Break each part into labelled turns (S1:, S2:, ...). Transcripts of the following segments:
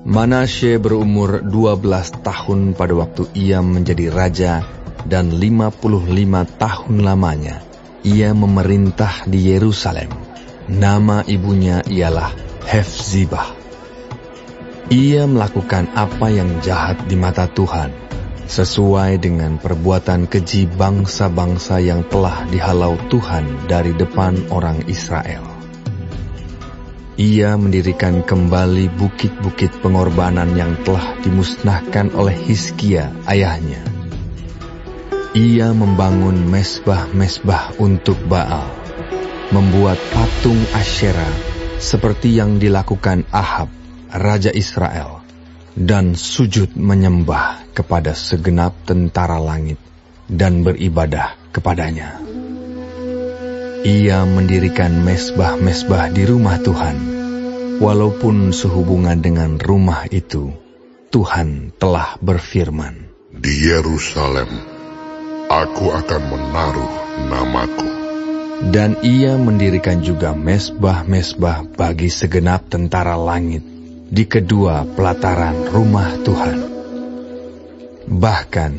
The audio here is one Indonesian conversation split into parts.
S1: Manasye berumur 12 tahun pada waktu ia menjadi raja, dan 55 tahun lamanya ia memerintah di Yerusalem. Nama ibunya ialah Hefzibah. Ia melakukan apa yang jahat di mata Tuhan, sesuai dengan perbuatan keji bangsa-bangsa yang telah dihalau Tuhan dari depan orang Israel. Ia mendirikan kembali bukit-bukit pengorbanan yang telah dimusnahkan oleh Hizkia ayahnya. Ia membangun mesbah-mesbah untuk Baal, membuat patung Asyera seperti yang dilakukan Ahab, raja Israel, dan sujud menyembah kepada segenap tentara langit dan beribadah kepadanya. Ia mendirikan mesbah-mesbah di rumah Tuhan, walaupun sehubungan dengan rumah itu, Tuhan telah berfirman,
S2: "Di Yerusalem, aku akan menaruh namaku."
S1: Dan ia mendirikan juga mesbah-mesbah bagi segenap tentara langit di kedua pelataran rumah Tuhan. Bahkan,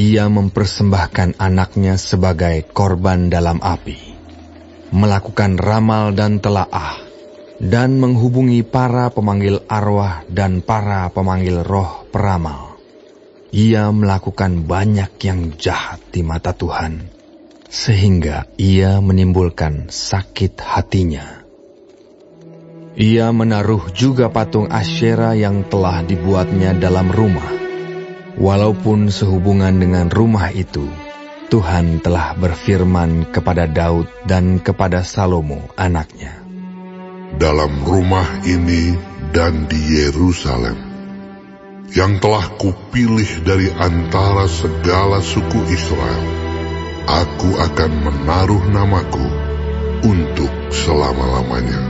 S1: ia mempersembahkan anaknya sebagai korban dalam api, melakukan ramal dan telaah, dan menghubungi para pemanggil arwah dan para pemanggil roh peramal. Ia melakukan banyak yang jahat di mata Tuhan, sehingga ia menimbulkan sakit hatinya. Ia menaruh juga patung Asyera yang telah dibuatnya dalam rumah, walaupun sehubungan dengan rumah itu, Tuhan telah berfirman kepada Daud dan kepada Salomo anaknya,
S2: "Dalam rumah ini dan di Yerusalem, yang telah kupilih dari antara segala suku Israel, aku akan menaruh namaku untuk selama-lamanya.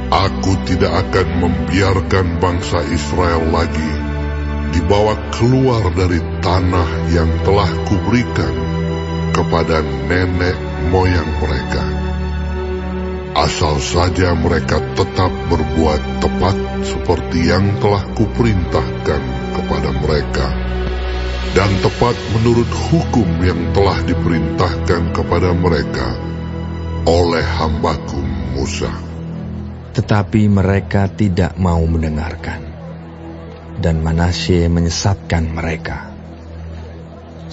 S2: Aku tidak akan membiarkan bangsa Israel lagi dibawa keluar dari tanah yang telah kuberikan kepada nenek moyang mereka, asal saja mereka tetap berbuat tepat seperti yang telah kuperintahkan kepada mereka, dan tepat menurut hukum yang telah diperintahkan kepada mereka oleh hambaku Musa."
S1: Tetapi mereka tidak mau mendengarkan, dan Manasye menyesatkan mereka,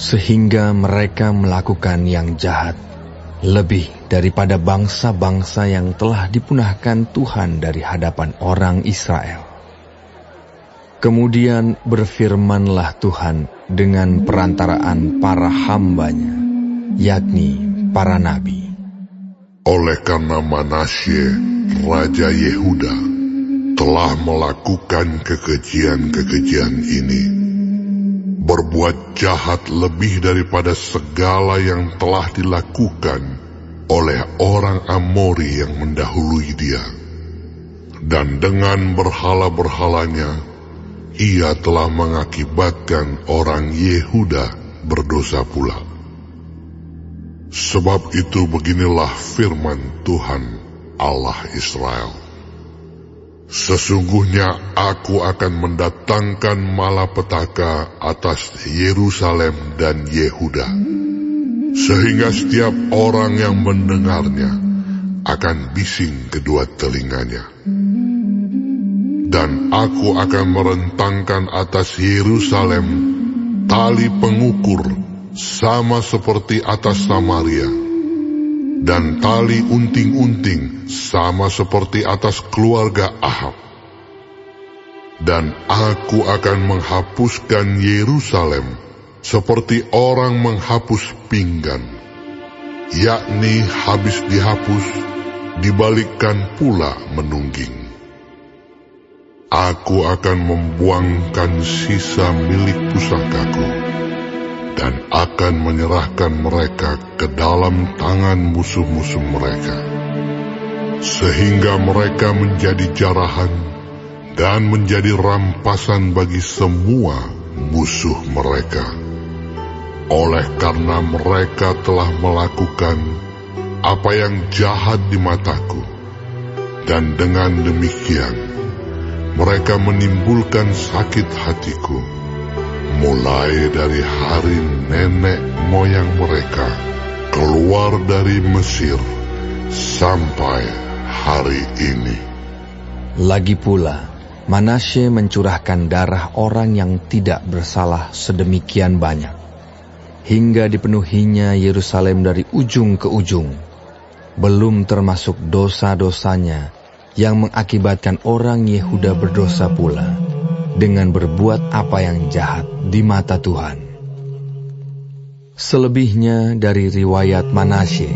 S1: sehingga mereka melakukan yang jahat lebih daripada bangsa-bangsa yang telah dipunahkan Tuhan dari hadapan orang Israel. Kemudian berfirmanlah Tuhan dengan perantaraan para hambanya, yakni para nabi.
S2: "Oleh karena Manasye, Raja Yehuda, telah melakukan kekejian-kekejian ini, berbuat jahat lebih daripada segala yang telah dilakukan oleh orang Amori yang mendahului dia, dan dengan berhala-berhalanya, ia telah mengakibatkan orang Yehuda berdosa pula. Sebab itu beginilah firman Tuhan Allah Israel, sesungguhnya aku akan mendatangkan malapetaka atas Yerusalem dan Yehuda, sehingga setiap orang yang mendengarnya akan bising kedua telinganya. Dan aku akan merentangkan atas Yerusalem tali pengukur sama seperti atas Samaria, dan tali unting-unting sama seperti atas keluarga Ahab. Dan aku akan menghapuskan Yerusalem seperti orang menghapus pinggan, yakni habis dihapus, dibalikkan pula menungging. Aku akan membuangkan sisa milik pusakaku, dan akan menyerahkan mereka ke dalam tangan musuh-musuh mereka, sehingga mereka menjadi jarahan dan menjadi rampasan bagi semua musuh mereka. Oleh karena mereka telah melakukan apa yang jahat di mataku, dan dengan demikian Mereka menimbulkan sakit hatiku, mulai dari hari nenek moyang mereka keluar dari Mesir sampai hari ini.
S1: Lagi pula, Manasye mencurahkan darah orang yang tidak bersalah sedemikian banyak, hingga dipenuhinya Yerusalem dari ujung ke ujung, belum termasuk dosa-dosanya yang mengakibatkan orang Yehuda berdosa pula, dengan berbuat apa yang jahat di mata Tuhan. Selebihnya dari riwayat Manasye,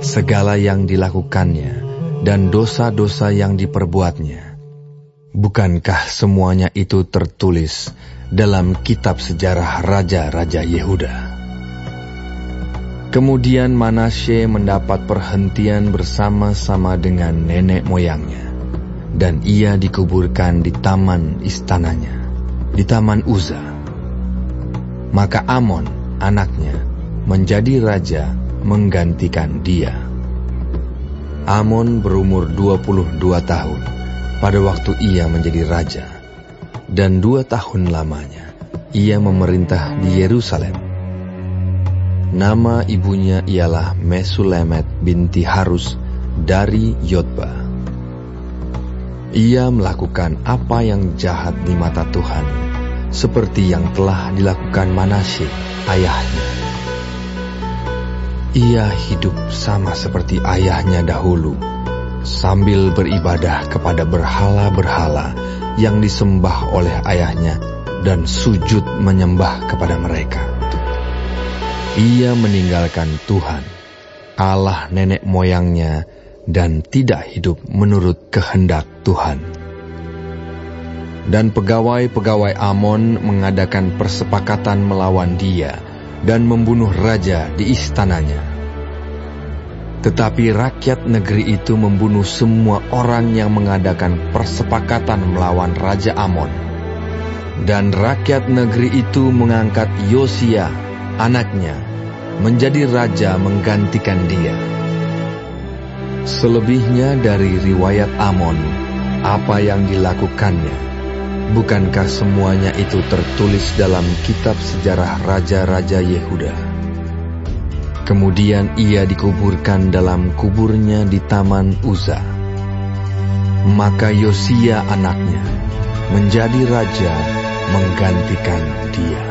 S1: segala yang dilakukannya dan dosa-dosa yang diperbuatnya, bukankah semuanya itu tertulis dalam kitab sejarah raja-raja Yehuda? Kemudian Manasye mendapat perhentian bersama-sama dengan nenek moyangnya, dan ia dikuburkan di taman istananya, di taman Uza. Maka Amon, anaknya, menjadi raja menggantikan dia. Amon berumur 22 tahun pada waktu ia menjadi raja, dan 2 tahun lamanya ia memerintah di Yerusalem. Nama ibunya ialah Mesulemet binti Harus dari Yotba. Ia melakukan apa yang jahat di mata Tuhan, seperti yang telah dilakukan Manasye, ayahnya. Ia hidup sama seperti ayahnya dahulu, sambil beribadah kepada berhala-berhala yang disembah oleh ayahnya dan sujud menyembah kepada mereka. Ia meninggalkan Tuhan, Allah nenek moyangnya, dan tidak hidup menurut kehendak Tuhan. Dan pegawai-pegawai Amon mengadakan persepakatan melawan dia dan membunuh raja di istananya. Tetapi rakyat negeri itu membunuh semua orang yang mengadakan persepakatan melawan Raja Amon. Dan rakyat negeri itu mengangkat Yosia, anaknya, menjadi raja menggantikan dia. Selebihnya dari riwayat Amon, apa yang dilakukannya, bukankah semuanya itu tertulis dalam kitab sejarah raja-raja Yehuda? Kemudian ia dikuburkan dalam kuburnya di taman Uza. Maka Yosia anaknya menjadi raja menggantikan dia.